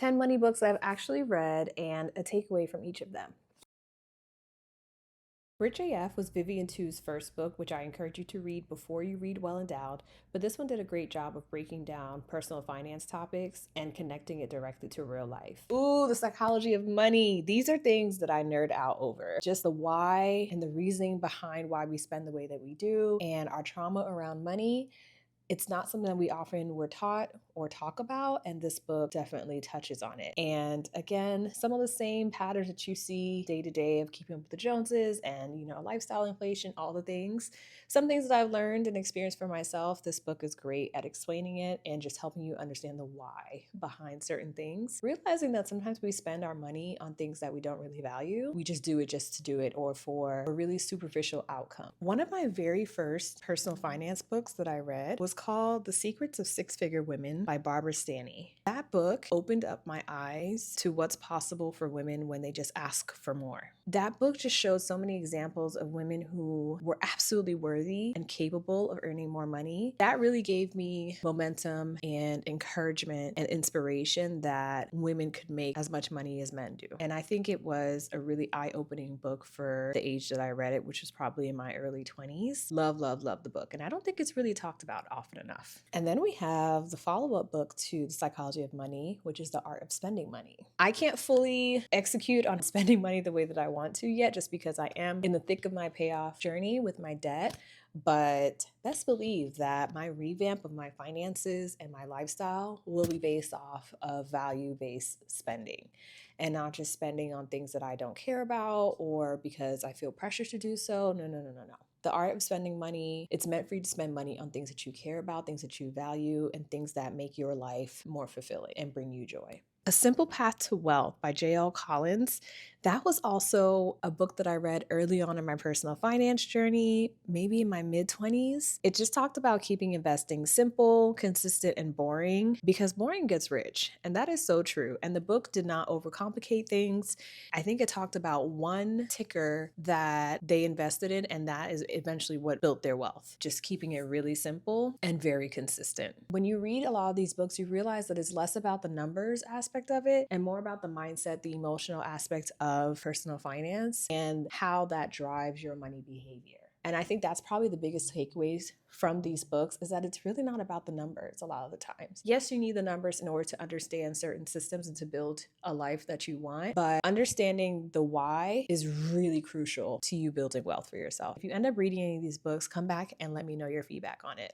10 money books I've actually read and a takeaway from each of them. Rich AF was Vivian Tu's first book, which I encourage you to read before you read Well Endowed, but this one did a great job of breaking down personal finance topics and connecting it directly to real life. Ooh, the psychology of money. These are things that I nerd out over. Just the why and the reasoning behind why we spend the way that we do and our trauma around money. It's not something that we often were taught or talk about, and this book definitely touches on it. And again, some of the same patterns that you see day to day of keeping up with the Joneses and, lifestyle inflation, all the things. Some things that I've learned and experienced for myself, this book is great at explaining it and just helping you understand the why behind certain things. Realizing that sometimes we spend our money on things that we don't really value. We just do it just to do it or for a really superficial outcome. One of my very first personal finance books that I read was called The Secrets of Six-Figure Women by Barbara Stanny. That book opened up my eyes to what's possible for women when they just ask for more. That book just showed so many examples of women who were absolutely worthy and capable of earning more money. That really gave me momentum and encouragement and inspiration that women could make as much money as men do. And I think it was a really eye-opening book for the age that I read it, which was probably in my early 20s. Love, love, love the book. And I don't think it's really talked about often enough. And then we have the follow-up book to The Psychology of Money, which is The Art of Spending Money. I can't fully execute on spending money the way that I want to yet, just because I am in the thick of my payoff journey with my debt. But best believe that my revamp of my finances and my lifestyle will be based off of value-based spending and not just spending on things that I don't care about or because I feel pressure to do so. No. The Art of Spending Money, it's meant for you to spend money on things that you care about, things that you value, and things that make your life more fulfilling and bring you joy. A Simple Path to Wealth by J.L. Collins. That was also a book that I read early on in my personal finance journey, maybe in my mid-20s. It just talked about keeping investing simple, consistent, and boring because boring gets rich. And that is so true. And the book did not overcomplicate things. I think it talked about one ticker that they invested in, and that is eventually what built their wealth. Just keeping it really simple and very consistent. When you read a lot of these books, you realize that it's less about the numbers aspect of it and more about the mindset, the emotional aspect of personal finance and how that drives your money behavior. And I think that's probably the biggest takeaways from these books is that it's really not about the numbers a lot of the times. Yes, you need the numbers in order to understand certain systems and to build a life that you want, but understanding the why is really crucial to you building wealth for yourself. If you end up reading any of these books, come back and let me know your feedback on it.